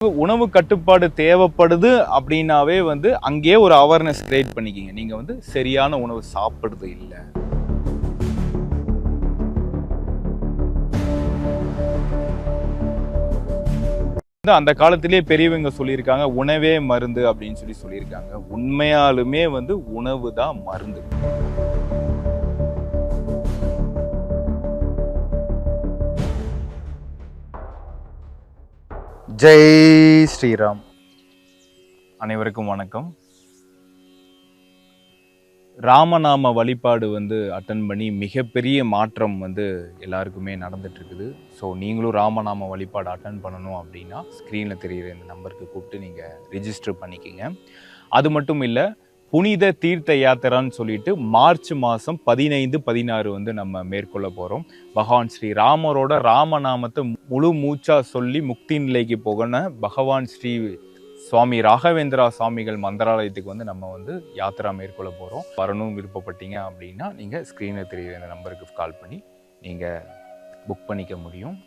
உணவு கட்டுப்பாடு தேவைப்படுது அப்படின்னாவே அங்கேயே ஒரு அவேர்னஸ் கிரியேட் பண்ணிக்கிங்க. நீங்க சரியான உணவு சாப்பிடுறது இல்லை. அந்த காலத்திலேயே பெரியவங்க சொல்லியிருக்காங்க, உணவே மருந்து அப்படின்னு சொல்லியிருக்காங்க. உண்மையாலுமே உணவு தான் மருந்து. ஜெய் ஸ்ரீராம். அனைவருக்கும் வணக்கம். ராமநாம வழிபாடு அட்டன் பண்ணி மிகப்பெரிய மாற்றம் எல்லாருக்குமே நடந்துட்டு இருக்குது. ஸோ நீங்களும் ராமநாம வழிபாடு அட்டன் பண்ணணும் அப்படின்னா ஸ்க்ரீனில் தெரிகிற இந்த நம்பருக்கு கூப்பிட்டு நீங்கள் ரிஜிஸ்டர் பண்ணிக்கிங்க. அது மட்டும் இல்லை, புனித தீர்த்த யாத்திரான்னு சொல்லிட்டு மார்ச் மாதம் 15, 16 நம்ம மேற்கொள்ள போகிறோம். பகவான் ஸ்ரீ ராமரோட ராமநாமத்தை முழு மூச்சா சொல்லி முக்தி நிலைக்கு போகணும். பகவான் ஸ்ரீ சுவாமி ராகவேந்திரா சுவாமிகள் மந்திராலயத்துக்கு நம்ம யாத்திரா மேற்கொள்ள போகிறோம். வரணும் விருப்பப்பட்டீங்க அப்படின்னா நீங்கள் ஸ்க்ரீனில் தெரிகிற இந்த நம்பருக்கு கால் பண்ணி நீங்கள் புக் பண்ணிக்க முடியும்.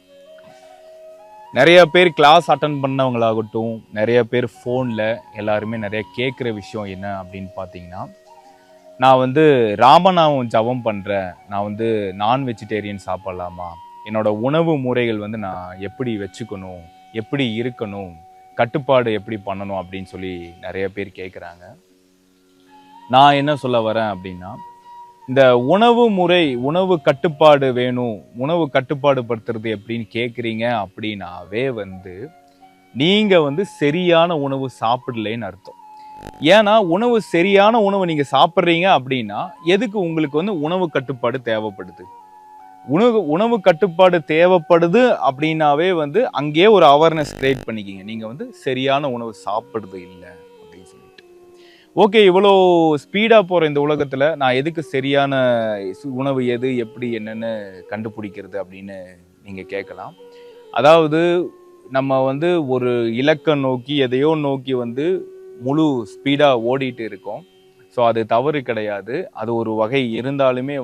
நிறைய பேர் கிளாஸ் அட்டன் பண்ணவங்களாகட்டும், நிறைய பேர் ஃபோனில் எல்லாருமே நிறைய கேட்குற விஷயம் என்ன அப்படின்னு பார்த்தீங்கன்னா, நான் ராமநாமம் ஜபம் பண்ணுறேன், நான் நான் வெஜிடேரியன் சாப்பிட்லாமா, என்னோட உணவு முறைகள் நான் எப்படி வச்சுக்கணும், எப்படி இருக்கணும், கட்டுப்பாடு எப்படி பண்ணணும் அப்படின்னு நிறைய பேர் கேட்குறாங்க. நான் என்ன சொல்ல வரேன் அப்படின்னா, இந்த உணவு முறை, உணவு கட்டுப்பாடு வேணும், உணவு கட்டுப்பாடு படுத்துறது எப்படின்னு கேட்குறீங்க அப்படின்னாவே நீங்கள் சரியான உணவு சாப்பிடலைன்னு அர்த்தம். ஏன்னா சரியான உணவு நீங்கள் சாப்பிட்றீங்க அப்படின்னா எதுக்கு உங்களுக்கு உணவு கட்டுப்பாடு தேவைப்படுது? உணவு கட்டுப்பாடு தேவைப்படுது அப்படின்னாவே அங்கேயே ஒரு அவேர்னஸ் கிரியேட் பண்ணிக்கிங்க. நீங்கள் சரியான உணவு சாப்பிடுறது இல்லை அப்படின்னு சொல்லிட்டு. ஓகே, இவ்வளோ ஸ்பீடாக போகிற இந்த உலகத்தில் நான் எதுக்கு சரியான உணவு எது, எப்படி, என்னென்னு கண்டுபிடிக்கிறது அப்படின்னு நீங்கள் கேட்கலாம். அதாவது நம்ம ஒரு இலக்கை நோக்கி எதையோ நோக்கி முழு ஸ்பீடாக ஓடிட்டு இருக்கோம். ஸோ அது தவறு கிடையாது. அது ஒரு வகை இருந்தாலுமே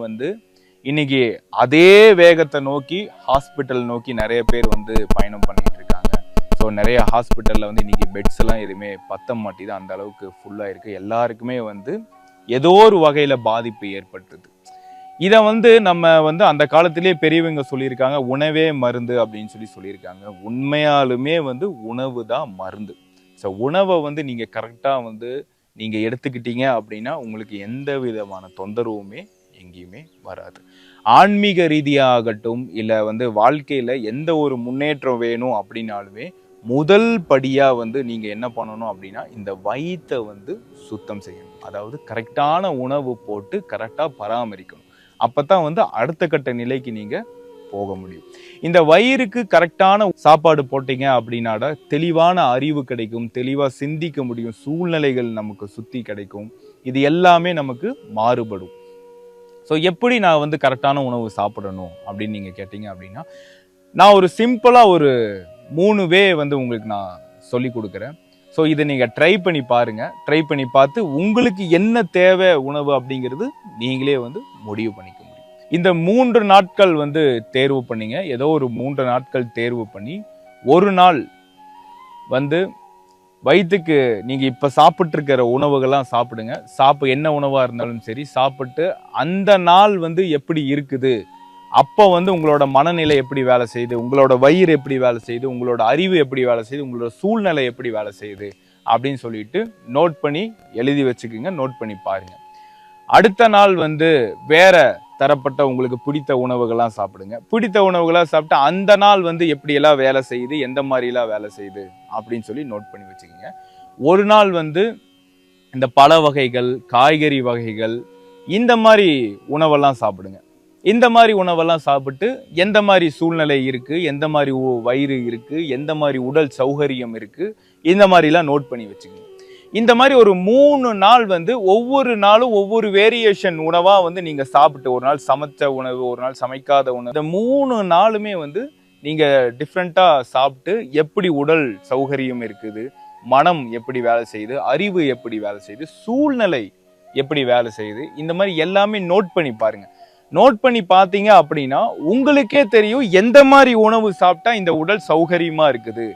இன்னைக்கு அதே வேகத்தை நோக்கி ஹாஸ்பிட்டல் நோக்கி நிறைய பேர் பயணம் பண்ணிட்டு இருக்காங்க. ஸோ நிறைய ஹாஸ்பிட்டலில் இன்னைக்கு பெட்ஸ் எல்லாம் எதுவுமே பத்த மாட்டேது, அந்த அளவுக்கு ஃபுல்லாக இருக்குது. எல்லாருக்குமே ஏதோ ஒரு வகையில் பாதிப்பு ஏற்பட்டுது. இதை நம்ம அந்த காலத்திலேயே பெரியவங்க சொல்லியிருக்காங்க, உணவே மருந்து அப்படின்னு சொல்லியிருக்காங்க. உண்மையாலுமே உணவு தான் மருந்து. ஸோ உணவை நீங்கள் கரெக்டாக நீங்கள் எடுத்துக்கிட்டீங்க அப்படின்னா உங்களுக்கு எந்த விதமான தொந்தரவுமே எங்கேயுமே வராது. ஆன்மீக ரீதியாகட்டும் இல்லை வாழ்க்கையில் எந்த ஒரு முன்னேற்றம் வேணும் அப்படின்னாலுமே முதல் படியாக நீங்கள் என்ன பண்ணணும் அப்படின்னா, இந்த வயிற்றை சுத்தம் செய்யணும். அதாவது கரெக்டான உணவு போட்டு கரெக்டாக பராமரிக்கணும். அப்போ தான் அடுத்த கட்ட நிலைக்கு நீங்கள் போக முடியும். இந்த வயிறுக்கு கரெக்டான சாப்பாடு போட்டீங்க அப்படின்னாட தெளிவான அறிவு கிடைக்கும், தெளிவாக சிந்திக்க முடியும், சூழ்நிலைகள் நமக்கு சுற்றி கிடைக்கும். இது எல்லாமே நமக்கு மாறுபடும். ஸோ எப்படி நான் கரெக்டான உணவு சாப்பிடணும் அப்படின்னு நீங்கள் கேட்டீங்க அப்படின்னா, நான் ஒரு சிம்பிளாக ஒரு 3 வே உங்களுக்கு நான் சொல்லி கொடுக்குறேன். ஸோ இதை நீங்கள் ட்ரை பண்ணி பாருங்கள். ட்ரை பண்ணி பார்த்து உங்களுக்கு என்ன தேவை உணவு அப்படிங்கிறது நீங்களே முடிவு பண்ணிக்க முடியும். இந்த 3 நாட்கள் தேர்வு பண்ணிங்க. ஏதோ ஒரு 3 நாட்கள் தேர்வு பண்ணி ஒரு நாள் வயிற்றுக்கு நீங்கள் இப்போ சாப்பிட்ருக்கிற உணவுகள்லாம் சாப்பிடுங்க. என்ன உணவாக இருந்தாலும் சரி சாப்பிட்டு அந்த நாள் எப்படி இருக்குது, அப்போ உங்களோட மனநிலை எப்படி வேலை செய்யுது, உங்களோட வயிறு எப்படி வேலை செய்யுது, உங்களோட அறிவு எப்படி வேலை செய்யுது, உங்களோட சூழ்நிலை எப்படி வேலை செய்யுது அப்படின்னு சொல்லிட்டு நோட் பண்ணி எழுதி வச்சுக்கோங்க. நோட் பண்ணி பாருங்க. அடுத்த நாள் வேற தரப்பட்ட உங்களுக்கு பிடித்த உணவுகள்லாம் சாப்பிடுங்க. பிடித்த உணவுகளாக சாப்பிட்டு அந்த நாள் எப்படியெல்லாம் வேலை செய்யுது, எந்த மாதிரிலாம் வேலை செய்யுது அப்படின்னு சொல்லி நோட் பண்ணி வச்சுக்கோங்க. ஒரு நாள் இந்த பழ வகைகள், காய்கறி வகைகள், இந்த மாதிரி உணவெல்லாம் சாப்பிடுங்க. இந்த மாதிரி உணவெல்லாம் சாப்பிட்டு எந்த மாதிரி சூழ்நிலை இருக்குது, எந்த மாதிரி வயிறு இருக்குது, எந்த மாதிரி உடல் சௌகரியம் இருக்குது, இந்த மாதிரிலாம் நோட் பண்ணி வச்சுக்கோங்க. இந்த மாதிரி ஒரு 3 நாள் ஒவ்வொரு நாளும் ஒவ்வொரு வேரியேஷன் உணவாக நீங்கள் சாப்பிட்டு, ஒரு நாள் சமைச்ச உணவு, ஒரு நாள் சமைக்காத உணவு, இந்த 3 நாளுமே நீங்கள் டிஃப்ரெண்ட்டாக சாப்பிட்டு எப்படி உடல் சௌகரியம் இருக்குது, மனம் எப்படி வேலை செய்யுது, அறிவு எப்படி வேலை செய்யுது, சூழ்நிலை எப்படி வேலை செய்யுது, இந்த மாதிரி எல்லாமே நோட் பண்ணி பாருங்க. நோட் பண்ணி பார்த்தீங்க அப்படின்னா உங்களுக்கே தெரியும் எந்த மாதிரி உணவு சாப்பிட்டா இந்த உடல் சௌகரியமா இருக்குது,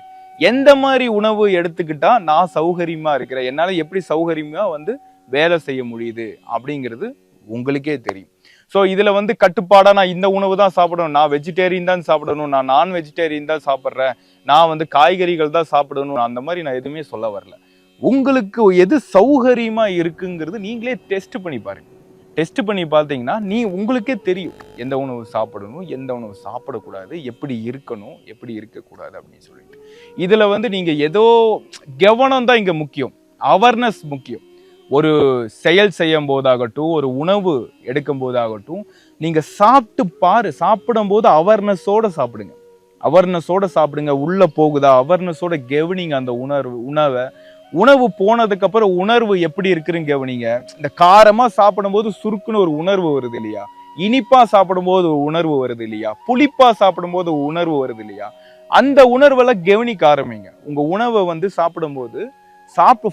எந்த மாதிரி உணவு எடுத்துக்கிட்டா நான் சௌகரியமா இருக்கிறேன், என்னால எப்படி சௌகரியமா வந்து வேலை செய்ய முடியுது அப்படிங்கிறது உங்களுக்கே தெரியும். ஸோ இதுல வந்து கட்டுப்பாடா நான் இந்த உணவு தான் சாப்பிடணும், நான் வெஜிடேரியன் தான் சாப்பிடணும், நான் நான் வெஜிடேரியன் தான் சாப்பிட்றேன், நான் வந்து காய்கறிகள் தான் சாப்பிடணும், அந்த மாதிரி நான் எதுவுமே சொல்ல வரல. உங்களுக்கு எது சௌகரியமா இருக்குங்கிறது நீங்களே டெஸ்ட் பண்ணி பாருங்க. டெஸ்ட் பண்ணி பார்த்தீங்கன்னா உங்களுக்கே தெரியும் எந்த உணவு சாப்பிடணும், எந்த உணவு சாப்பிடக்கூடாது, எப்படி இருக்கணும், எப்படி இருக்கக்கூடாது அப்படின்னு சொல்லிட்டு. இதுல வந்து நீங்க ஏதோ கவனம் தான் இங்க முக்கியம், அவேர்னஸ் முக்கியம். ஒரு செயல் செய்யும் போதாகட்டும், ஒரு உணவு எடுக்கும் போதாகட்டும், நீங்க சாப்பிடும் போது அவேர்னஸோட சாப்பிடுங்க. அவேர்னஸோட சாப்பிடுங்க. உள்ள போகுதா அவேர்னஸோட கவனிங்க அந்த உணவு போனதுக்கு அப்புறம் உணர்வு எப்படி இருக்குன்னு கவனிங்க. இந்த காரமா சாப்பிடும் போது சுருக்குன்னு ஒரு உணர்வு வருது இல்லையா, இனிப்பா சாப்பிடும் போது உணர்வு வருது இல்லையா, புளிப்பா சாப்பிடும் போது உணர்வு வருது இல்லையா, அந்த உணர்வெல்லாம் கவனிக்க ஆரம்பிங்க. உங்க உணவை வந்து சாப்பிடும் போது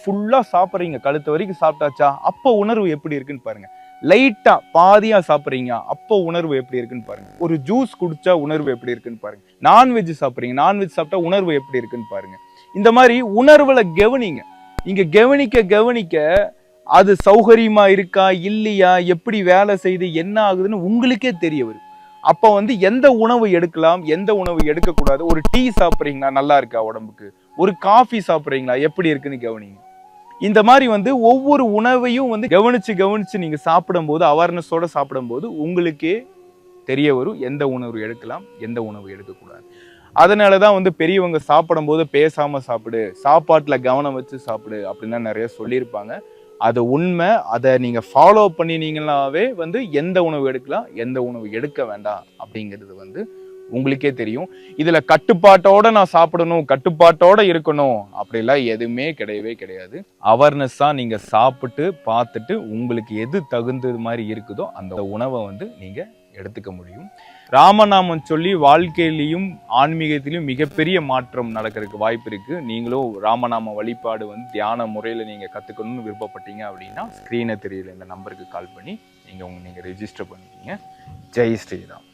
ஃபுல்லா சாப்பிட்றீங்க, கழுத்து வரைக்கும் சாப்பிட்டாச்சா, அப்போ உணர்வு எப்படி இருக்குன்னு பாருங்க. லைட்டா பாதியா சாப்பிட்றீங்க, அப்போ உணர்வு எப்படி இருக்குன்னு பாருங்க. ஒரு ஜூஸ் குடிச்சா உணர்வு எப்படி இருக்குன்னு பாருங்க. நான்வெஜ் சாப்பிட்றீங்க, நான்வெஜ் சாப்பிட்டா உணர்வு எப்படி இருக்குன்னு பாருங்க. இந்த மாதிரி உணர்வுல கவனிங்க. இங்க கவனிக்க அது சௌகரியமா இருக்கா இல்லையா, எப்படி வேலை செய்து என்ன ஆகுதுன்னு உங்களுக்கே தெரிய வரும். அப்ப வந்து எந்த உணவு எடுக்கலாம், எந்த உணவு எடுக்கக்கூடாது. ஒரு டீ சாப்பிட்றீங்களா, நல்லா இருக்கா உடம்புக்கு, ஒரு காஃபி சாப்பிட்றீங்களா, எப்படி இருக்குன்னு கவனிங்க. இந்த மாதிரி வந்து ஒவ்வொரு உணவையும் வந்து கவனிச்சு நீங்க சாப்பிடும்போது, அவேர்னஸோட சாப்பிடும்போது உங்களுக்கே தெரிய வரும் எந்த உணவு எடுக்கலாம், எந்த உணவு எடுக்கக்கூடாது. அதனாலதான் வந்து பெரியவங்க சாப்பிடும் போது பேசாம சாப்பிடு, சாப்பாட்டுல கவனம் வச்சு சாப்பிடு அப்படின்னா நிறைய சொல்லியிருப்பாங்க. அது உண்மை. அதை நீங்க ஃபாலோ பண்ணினீங்கன்னாவே வந்து எந்த உணவு எடுக்கலாம், எந்த உணவு எடுக்க வேண்டாம் அப்படிங்கிறது வந்து உங்களுக்கே தெரியும். இதுல கட்டுப்பாட்டோட நான் சாப்பிடணும், கட்டுப்பாட்டோட இருக்கணும் அப்படிலாம் எதுவுமே கிடையவே கிடையாது. அவேர்னஸா நீங்க சாப்பிட்டு பார்த்துட்டு உங்களுக்கு எது தகுந்தது மாதிரி இருக்குதோ அந்த உணவை வந்து நீங்க எடுத்துக்க முடியும். ராமநாமம் சொல்லி வாழ்க்கையிலையும் ஆன்மீகத்திலையும் மிகப்பெரிய மாற்றம் நடக்கிறதுக்கு வாய்ப்பு இருக்கு. நீங்களும் ராமநாம வழிபாடு வந்து தியான முறையில் நீங்க கத்துக்கணும்னு விருப்பப்பட்டீங்க அப்படின்னா ஸ்கிரீனை தெரியல இந்த நம்பருக்கு கால் பண்ணி நீங்க ரெஜிஸ்டர் பண்ணிக்கிங்க. ஜெய் ஸ்ரீராம்.